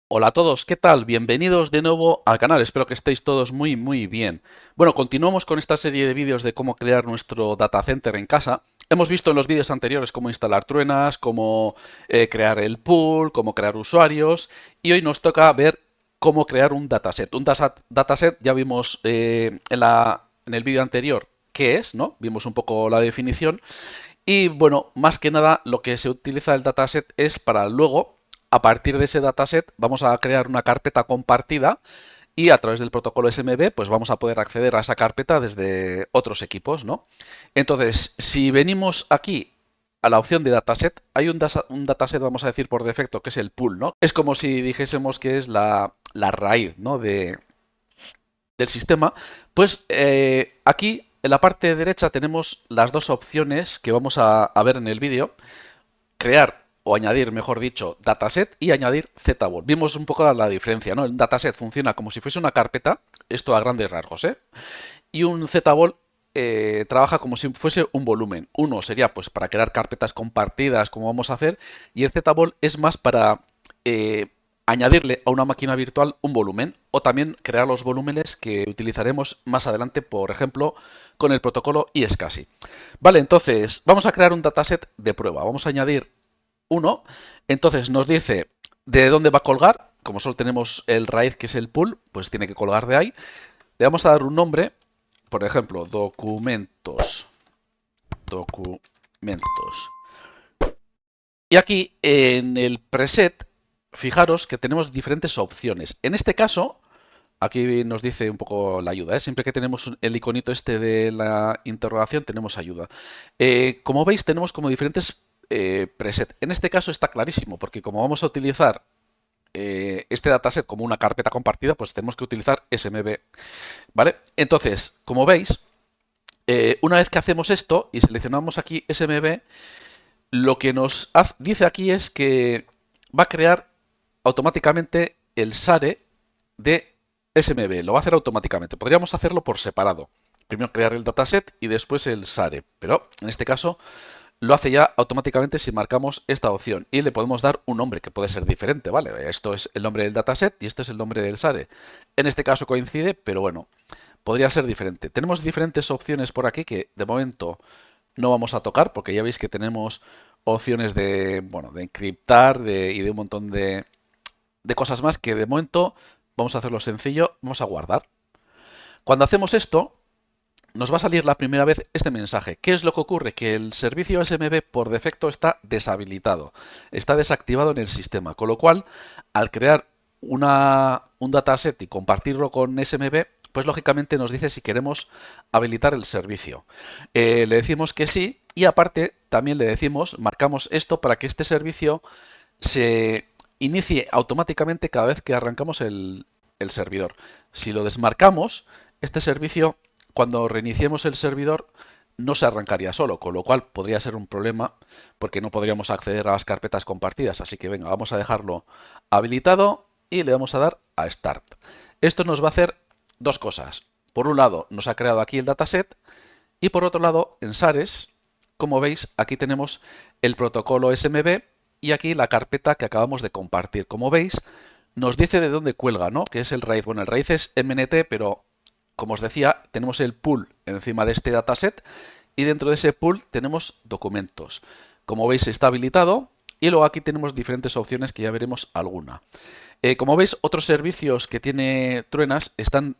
Hola a todos, ¿qué tal? Bienvenidos de nuevo al canal, espero que estéis todos muy bien. Bueno, continuamos con esta serie de vídeos de cómo crear nuestro data center en casa. Hemos visto en los vídeos anteriores cómo instalar truenas, cómo crear el pool, cómo crear usuarios y hoy nos toca ver cómo crear un dataset. Un dataset ya vimos en el vídeo anterior qué es, ¿no? Vimos un poco la definición y bueno, más que nada lo que se utiliza el dataset es para luego, a partir de ese dataset, vamos a crear una carpeta compartida y a través del protocolo SMB pues vamos a poder acceder a esa carpeta desde otros equipos, ¿no? Entonces, si venimos aquí a la opción de dataset, hay un dataset, vamos a decir por defecto, que es el pool, ¿no? Es como si dijésemos que es la raíz, ¿no? Del sistema, pues aquí en la parte derecha tenemos las dos opciones que vamos a ver en el vídeo. Crear o añadir, mejor dicho, dataset y añadir zball. Vimos un poco la diferencia, ¿no? El dataset funciona como si fuese una carpeta, esto a grandes rasgos, ¿eh? Y un zball trabaja como si fuese un volumen. Uno sería pues para crear carpetas compartidas, como vamos a hacer, y el zball es más para eh, añadirle a una máquina virtual un volumen o también crear los volúmenes que utilizaremos más adelante, por ejemplo, con el protocolo iSCSI. Vale, entonces vamos a crear un dataset de prueba. Vamos a añadir uno. Entonces nos dice de dónde va a colgar. Como solo tenemos el raíz que es el pool, pues tiene que colgar de ahí. Le vamos a dar un nombre, por ejemplo, documentos. Documentos. Y aquí en el preset, fijaros que tenemos diferentes opciones. En este caso, aquí nos dice un poco la ayuda, ¿eh? Siempre que tenemos el iconito este de la interrogación, tenemos ayuda. Como veis, tenemos como diferentes presets. En este caso está clarísimo, porque como vamos a utilizar este dataset como una carpeta compartida, pues tenemos que utilizar SMB. ¿Vale? Entonces, como veis, una vez que hacemos esto y seleccionamos aquí SMB, lo que nos dice aquí es que va a crear automáticamente el SARE de SMB. Lo va a hacer automáticamente. Podríamos hacerlo por separado. Primero crear el dataset y después el SARE. Pero en este caso lo hace ya automáticamente si marcamos esta opción. Y le podemos dar un nombre que puede ser diferente, ¿vale? Esto es el nombre del dataset y este es el nombre del SARE. En este caso coincide, pero bueno, podría ser diferente. Tenemos diferentes opciones por aquí que de momento no vamos a tocar porque ya veis que tenemos opciones de, bueno, de encriptar y de un montón de cosas más que de momento vamos a hacerlo sencillo, vamos a guardar. Cuando hacemos esto, nos va a salir la primera vez este mensaje. ¿Qué es lo que ocurre? Que el servicio SMB por defecto está deshabilitado, está desactivado en el sistema, con lo cual al crear un dataset y compartirlo con SMB, pues lógicamente nos dice si queremos habilitar el servicio. Le decimos que sí y aparte también le decimos, marcamos esto para que este servicio se inicie automáticamente cada vez que arrancamos el servidor. Si lo desmarcamos, este servicio, cuando reiniciemos el servidor, no se arrancaría solo, con lo cual podría ser un problema porque no podríamos acceder a las carpetas compartidas. Así que venga, vamos a dejarlo habilitado y le vamos a dar a Start. Esto nos va a hacer dos cosas. Por un lado, nos ha creado aquí el dataset y por otro lado, en SARES, como veis, aquí tenemos el protocolo SMB y aquí la carpeta que acabamos de compartir. Como veis, nos dice de dónde cuelga, ¿no? Que es el raíz. Bueno, el raíz es MNT, pero como os decía, tenemos el pool encima de este dataset y dentro de ese pool tenemos documentos. Como veis, está habilitado y luego aquí tenemos diferentes opciones que ya veremos alguna. Como veis, otros servicios que tiene Truenas están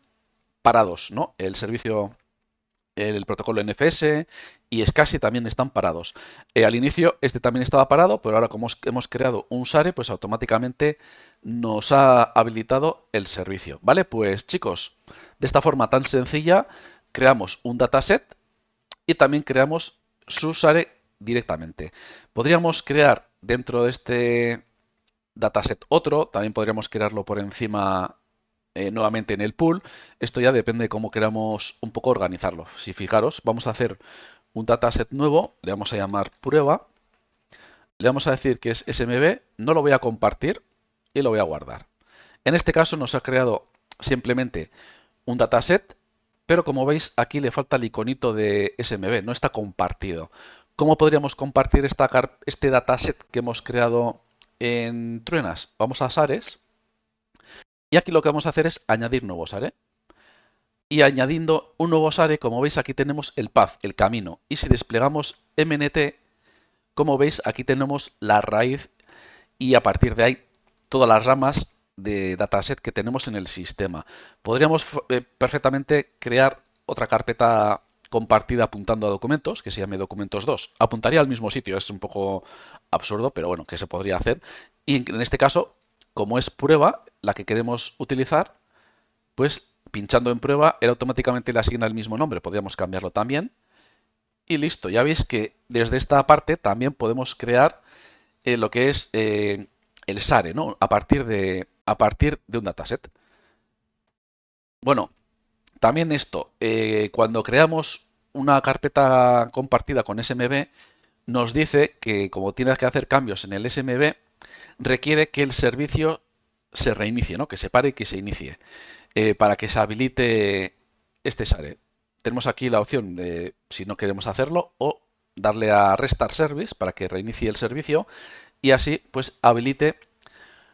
parados, ¿no? El protocolo NFS y SCSI también están parados. Al inicio este también estaba parado, pero ahora como hemos creado un SARE, pues automáticamente nos ha habilitado el servicio. ¿Vale? Pues chicos, de esta forma tan sencilla creamos un dataset y también creamos su SARE directamente. Podríamos crear dentro de este dataset otro, también podríamos crearlo por encima nuevamente en el pool. Esto ya depende de cómo queramos un poco organizarlo. Si fijaros, vamos a hacer un dataset nuevo, le vamos a llamar prueba, le vamos a decir que es SMB, no lo voy a compartir y lo voy a guardar. En este caso nos ha creado simplemente un dataset, pero como veis aquí le falta el iconito de SMB, no está compartido. ¿Cómo podríamos compartir este dataset que hemos creado en Truenas? Vamos a SARES Y aquí lo que vamos a hacer es añadir nuevos SARE. Y añadiendo un nuevo SARE, como veis aquí tenemos el path, el camino. Y si desplegamos MNT, como veis aquí tenemos la raíz y a partir de ahí todas las ramas de dataset que tenemos en el sistema. Podríamos perfectamente crear otra carpeta compartida apuntando a documentos, que se llame documentos 2. Apuntaría al mismo sitio, es un poco absurdo, pero bueno, que se podría hacer. Y en este caso, como es prueba la que queremos utilizar, pues pinchando en prueba, él automáticamente le asigna el mismo nombre. Podríamos cambiarlo también. Y listo, ya veis que desde esta parte también podemos crear lo que es el SARE, ¿no? A partir de un dataset. Bueno, también esto, cuando creamos una carpeta compartida con SMB, nos dice que como tienes que hacer cambios en el SMB, requiere que el servicio se reinicie, ¿no? Que se pare y que se inicie, para que se habilite este SARE. Tenemos aquí la opción de, si no queremos hacerlo, o darle a Restart Service para que reinicie el servicio y así pues habilite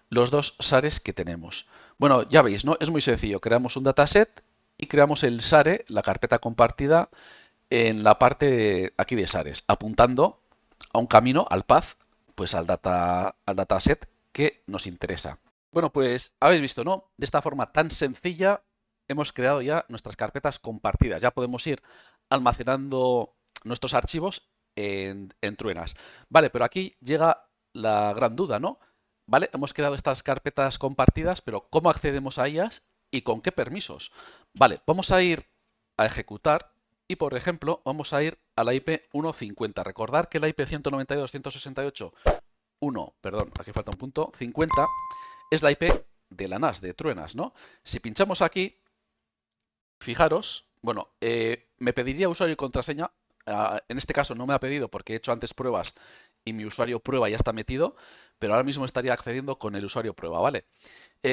los dos SARES que tenemos. Bueno, ya veis, ¿no? Es muy sencillo. Creamos un dataset y creamos el SARE, la carpeta compartida, en la parte aquí de SARES, apuntando a un camino, al path, pues al dataset que nos interesa. Bueno, pues habéis visto, ¿no? De esta forma tan sencilla hemos creado ya nuestras carpetas compartidas. Ya podemos ir almacenando nuestros archivos en Truenas. Vale, pero aquí llega la gran duda, ¿no? Vale, hemos creado estas carpetas compartidas, pero ¿cómo accedemos a ellas y con qué permisos? Vale, vamos a ir a ejecutar y, por ejemplo, vamos a ir a la IP 1.50. Recordar que la IP 192.168.1, perdón, aquí falta un punto, 50 es la IP de la NAS, de Truenas, ¿no? Si pinchamos aquí, fijaros, bueno, me pediría usuario y contraseña. En este caso no me ha pedido porque he hecho antes pruebas y mi usuario prueba ya está metido, pero ahora mismo estaría accediendo con el usuario prueba, ¿vale?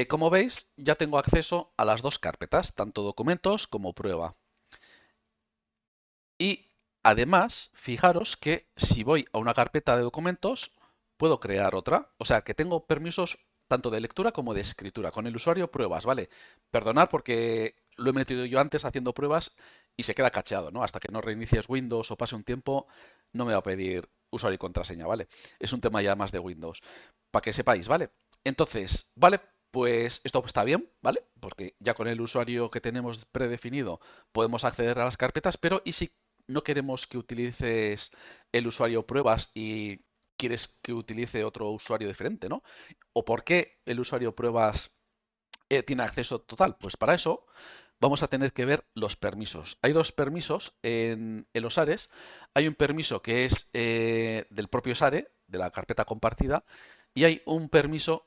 Como veis, ya tengo acceso a las dos carpetas, tanto documentos como prueba. Y además, fijaros que si voy a una carpeta de documentos, puedo crear otra. O sea, que tengo permisos tanto de lectura como de escritura. Con el usuario pruebas, ¿vale? Perdonad porque lo he metido yo antes haciendo pruebas y se queda cacheado, ¿no? Hasta que no reinicies Windows o pase un tiempo, no me va a pedir usuario y contraseña, ¿vale? Es un tema ya más de Windows. Para que sepáis, ¿vale? Entonces, ¿vale? Pues esto está bien, ¿vale? Porque ya con el usuario que tenemos predefinido podemos acceder a las carpetas, pero ¿y si no queremos que utilices el usuario pruebas y quieres que utilice otro usuario diferente, ¿no? ¿O por qué el usuario pruebas tiene acceso total? Pues para eso vamos a tener que ver los permisos. Hay dos permisos en los SARES. Hay un permiso que es del propio SARE, de la carpeta compartida, y hay un permiso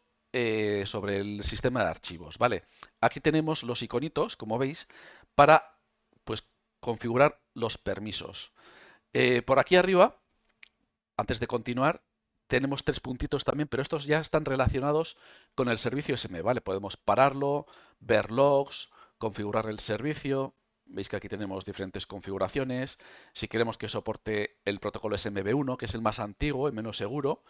sobre el sistema de archivos, ¿vale? Aquí tenemos los iconitos, como veis, para pues configurar los permisos. Por aquí arriba, antes de continuar, tenemos tres puntitos también, pero estos ya están relacionados con el servicio SM, ¿vale? Podemos pararlo, ver logs, configurar el servicio. Veis que aquí tenemos diferentes configuraciones. Si queremos que soporte el protocolo SMB1, que es el más antiguo y menos seguro,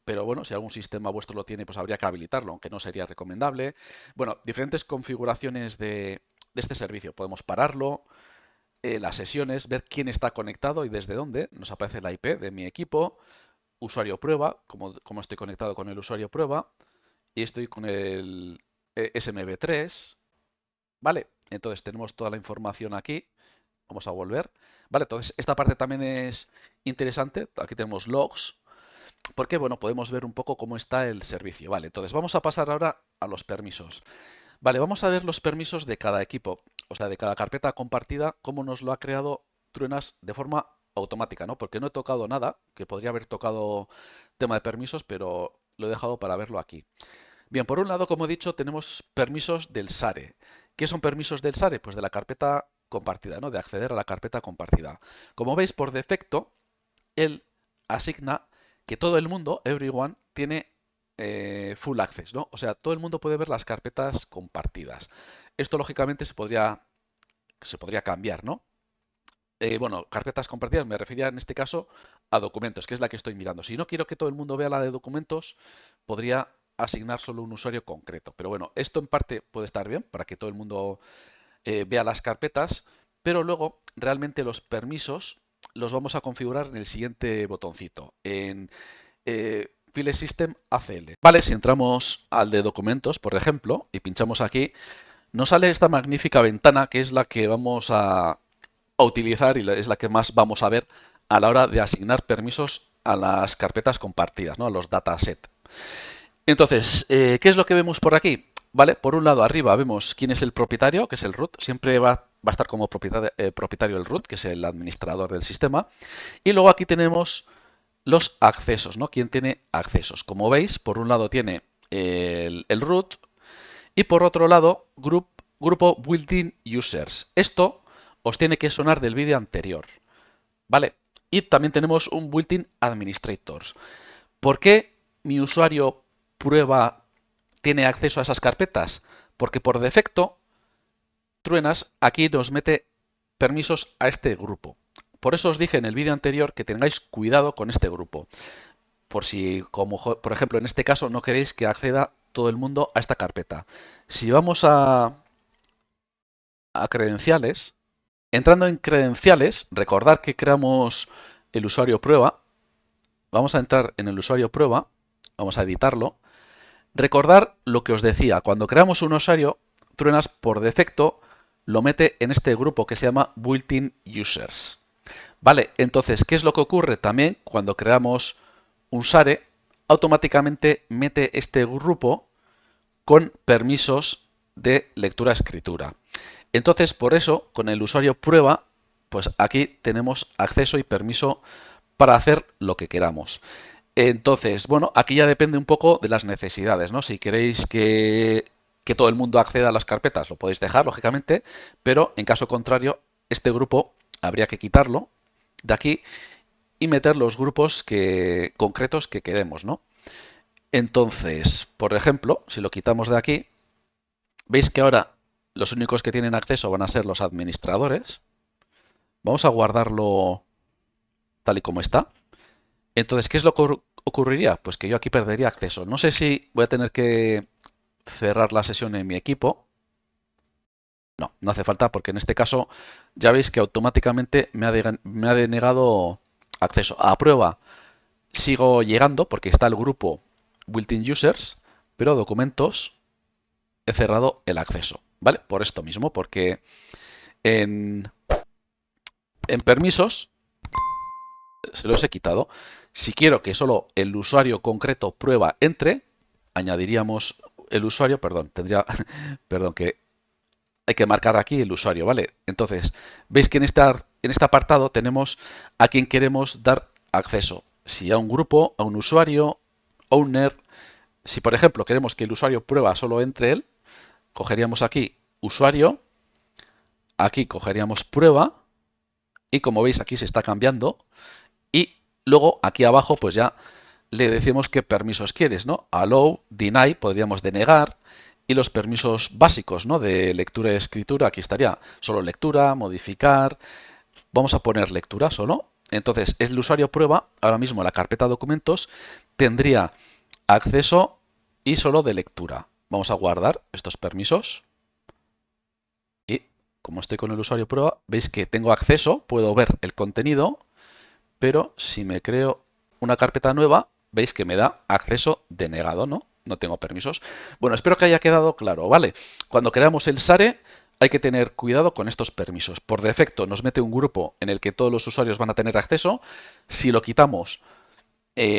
pero bueno, si algún sistema vuestro lo tiene, pues habría que habilitarlo, aunque no sería recomendable. Bueno, diferentes configuraciones de este servicio. Podemos pararlo, las sesiones, ver quién está conectado y desde dónde. Nos aparece la IP de mi equipo, usuario prueba, como estoy conectado con el usuario prueba, y estoy con el SMB3, ¿vale? Entonces tenemos toda la información aquí. Vamos a volver. Vale, entonces esta parte también es interesante. Aquí tenemos logs, porque bueno, podemos ver un poco cómo está el servicio. Vale, entonces vamos a pasar ahora a los permisos. Vale, vamos a ver los permisos de cada equipo, o sea, de cada carpeta compartida, cómo nos lo ha creado Truenas de forma automática, ¿no? Porque no he tocado nada, que podría haber tocado tema de permisos, pero lo he dejado para verlo aquí. Bien, por un lado, como he dicho, tenemos permisos del SARE. ¿Qué son permisos del SARE? Pues de la carpeta compartida, ¿no? De acceder a la carpeta compartida. Como veis, por defecto, él asigna que todo el mundo, everyone, tiene full access, ¿no? O sea, todo el mundo puede ver las carpetas compartidas. Esto lógicamente se podría cambiar, ¿no? Bueno, carpetas compartidas me refería en este caso a documentos, que es la que estoy mirando. Si no quiero que todo el mundo vea la de documentos, podría asignar solo un usuario concreto. Pero bueno, esto en parte puede estar bien para que todo el mundo vea las carpetas, pero luego realmente los permisos los vamos a configurar en el siguiente botoncito, en File System ACL. Vale, si entramos al de documentos, por ejemplo, y pinchamos aquí, nos sale esta magnífica ventana que es la que vamos a utilizar y es la que más vamos a ver a la hora de asignar permisos a las carpetas compartidas, ¿no? A los dataset. Entonces, ¿qué es lo que vemos por aquí? Vale, por un lado arriba vemos quién es el propietario, que es el root. Siempre va a estar como propietario el root, que es el administrador del sistema. Y luego aquí tenemos los accesos, ¿no? ¿Quién tiene accesos? Como veis, por un lado tiene el root y por otro lado grupo built-in users. Esto os tiene que sonar del vídeo anterior, ¿vale? Y también tenemos un built-in administrators. ¿Por qué mi usuario prueba tiene acceso a esas carpetas? Porque por defecto Truenas aquí nos mete permisos a este grupo. Por eso os dije en el vídeo anterior que tengáis cuidado con este grupo. Por si, como por ejemplo en este caso, no queréis que acceda todo el mundo a esta carpeta. Si vamos a credenciales, entrando en credenciales, recordad que creamos el usuario prueba. Vamos a entrar en el usuario prueba, vamos a editarlo. Recordar lo que os decía, cuando creamos un usuario, Truenas por defecto lo mete en este grupo que se llama Built-in Users. Vale, entonces, ¿qué es lo que ocurre? También cuando creamos un SARE, automáticamente mete este grupo con permisos de lectura-escritura. Entonces, por eso, con el usuario prueba, pues aquí tenemos acceso y permiso para hacer lo que queramos. Entonces, bueno, aquí ya depende un poco de las necesidades, ¿no? Si queréis que todo el mundo acceda a las carpetas, lo podéis dejar, lógicamente, pero en caso contrario, este grupo habría que quitarlo de aquí y meter los grupos concretos que queremos, ¿no? Entonces, por ejemplo, si lo quitamos de aquí, veis que ahora los únicos que tienen acceso van a ser los administradores. Vamos a guardarlo tal y como está. Entonces, ¿qué es lo que ocurriría? Pues que yo aquí perdería acceso. No sé si voy a tener que cerrar la sesión en mi equipo. No, no hace falta porque en este caso ya veis que automáticamente me ha denegado acceso. A prueba sigo llegando porque está el grupo built-in users, pero documentos he cerrado el acceso, ¿vale? Por esto mismo, porque en, en permisos se los he quitado. Si quiero que solo el usuario concreto prueba entre, añadiríamos el usuario, perdón, perdón, que hay que marcar aquí el usuario, ¿vale? Entonces, veis que en este apartado tenemos a quien queremos dar acceso. Si a un grupo, a un usuario, owner. Si, por ejemplo, queremos que el usuario prueba solo entre él, cogeríamos aquí usuario, aquí cogeríamos prueba, y como veis aquí se está cambiando, y luego aquí abajo pues ya le decimos qué permisos quieres, ¿no? Allow, deny, podríamos denegar, y los permisos básicos, ¿no? De lectura y escritura, aquí estaría solo lectura, modificar, vamos a poner lectura solo. Entonces, el usuario prueba, ahora mismo la carpeta documentos, tendría acceso y solo de lectura. Vamos a guardar estos permisos. Y como estoy con el usuario prueba, veis que tengo acceso, puedo ver el contenido, pero si me creo una carpeta nueva, veis que me da acceso denegado, ¿no? No tengo permisos. Bueno, espero que haya quedado claro, ¿vale? Cuando creamos el SARE hay que tener cuidado con estos permisos. Por defecto nos mete un grupo en el que todos los usuarios van a tener acceso. Si lo quitamos,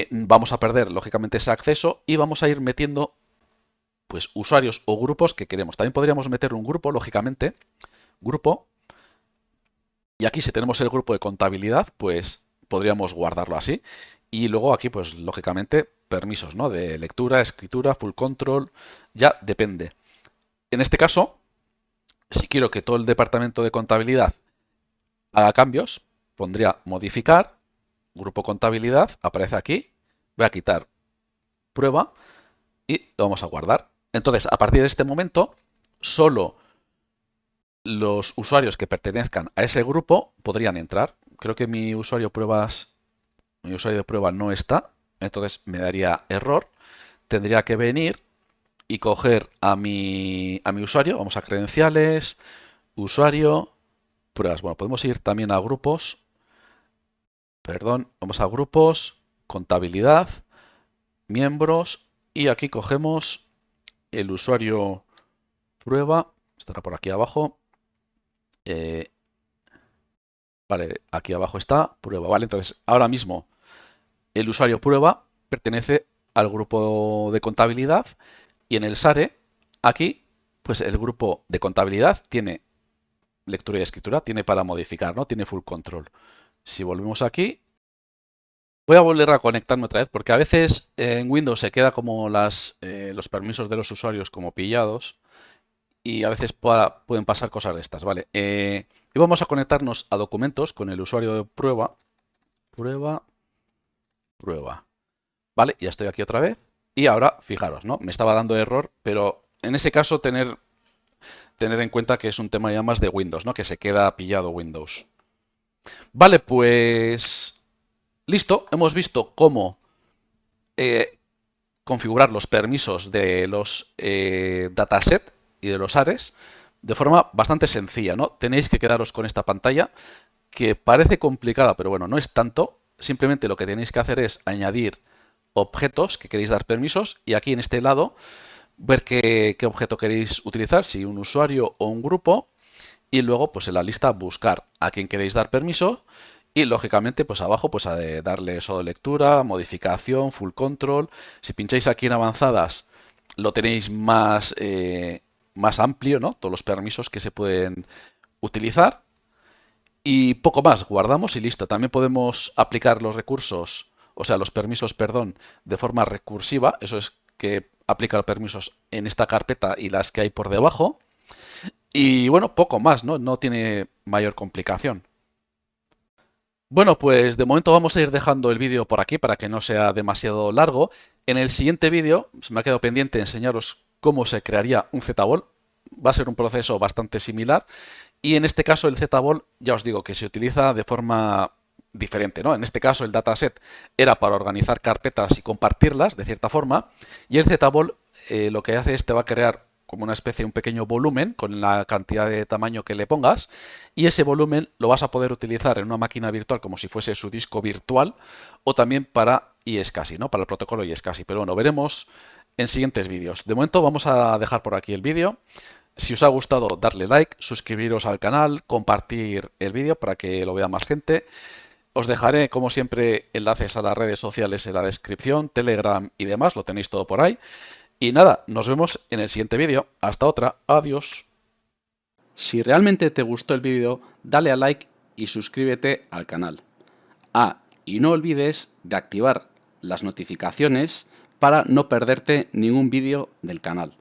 vamos a perder, lógicamente, ese acceso y vamos a ir metiendo pues usuarios o grupos que queremos. También podríamos meter un grupo, lógicamente, grupo, y aquí si tenemos el grupo de contabilidad, pues podríamos guardarlo así. Y luego aquí, pues lógicamente, permisos, ¿no? De lectura, escritura, full control, ya depende. En este caso, si quiero que todo el departamento de contabilidad haga cambios, pondría modificar, grupo contabilidad, aparece aquí, voy a quitar prueba y lo vamos a guardar. Entonces, a partir de este momento, solo los usuarios que pertenezcan a ese grupo podrían entrar. Creo que mi usuario de prueba no está, entonces me daría error. tendría que venir y coger a mi usuario. Vamos a credenciales, usuario, pruebas. Bueno, podemos ir también a grupos. Perdón, vamos a grupos, contabilidad, miembros y aquí cogemos el usuario prueba. Estará por aquí abajo. Vale, aquí abajo está prueba. Vale, entonces ahora mismo el usuario prueba pertenece al grupo de contabilidad y en el SARE, aquí, pues el grupo de contabilidad tiene lectura y escritura, tiene para modificar, ¿no? Tiene full control. Si volvemos aquí, voy a volver a conectarme otra vez porque a veces en Windows se queda como los permisos de los usuarios como pillados y a veces pueden pasar cosas de estas, ¿vale? Y vamos a conectarnos a documentos con el usuario de prueba, prueba, prueba. Vale, ya estoy aquí otra vez. Y ahora, fijaros, ¿no? Me estaba dando error, pero en ese caso tener en cuenta que es un tema ya más de Windows, ¿no? Que se queda pillado Windows. Vale, pues listo. Hemos visto cómo configurar los permisos de los dataset y de los ares de forma bastante sencilla, ¿no? Tenéis que quedaros con esta pantalla que parece complicada, pero bueno, no es tanto. Simplemente lo que tenéis que hacer es añadir objetos que queréis dar permisos y aquí en este lado ver qué objeto queréis utilizar, si un usuario o un grupo, y luego pues en la lista buscar a quién queréis dar permiso y lógicamente pues abajo pues a darle eso de lectura, modificación, full control. Si pincháis aquí en avanzadas lo tenéis más amplio, ¿no? Todos los permisos que se pueden utilizar y poco más, guardamos y listo. También podemos aplicar los recursos, o sea, los permisos, perdón, de forma recursiva. Eso es que aplica los permisos en esta carpeta y las que hay por debajo. Y bueno, poco más, ¿no? No tiene mayor complicación. Bueno, pues de momento vamos a ir dejando el vídeo por aquí para que no sea demasiado largo. En el siguiente vídeo se me ha quedado pendiente enseñaros cómo se crearía un ZBall. Va a ser un proceso bastante similar. Y en este caso el ZBall, ya os digo que se utiliza de forma diferente, ¿no? En este caso el dataset era para organizar carpetas y compartirlas de cierta forma. Y el ZBall lo que hace es te va a crear como una especie, un pequeño volumen con la cantidad de tamaño que le pongas y ese volumen lo vas a poder utilizar en una máquina virtual como si fuese su disco virtual o también para iSCSI, ¿no? Para el protocolo iSCSI. Pero bueno, veremos en siguientes vídeos. De momento vamos a dejar por aquí el vídeo. Si os ha gustado, darle like, suscribiros al canal, compartir el vídeo para que lo vea más gente. Os dejaré, como siempre, enlaces a las redes sociales en la descripción, Telegram y demás, lo tenéis todo por ahí. Y nada, nos vemos en el siguiente vídeo. Hasta otra, adiós. Si realmente te gustó el vídeo, dale a like y suscríbete al canal. Ah, y no olvides de activar las notificaciones para no perderte ningún vídeo del canal.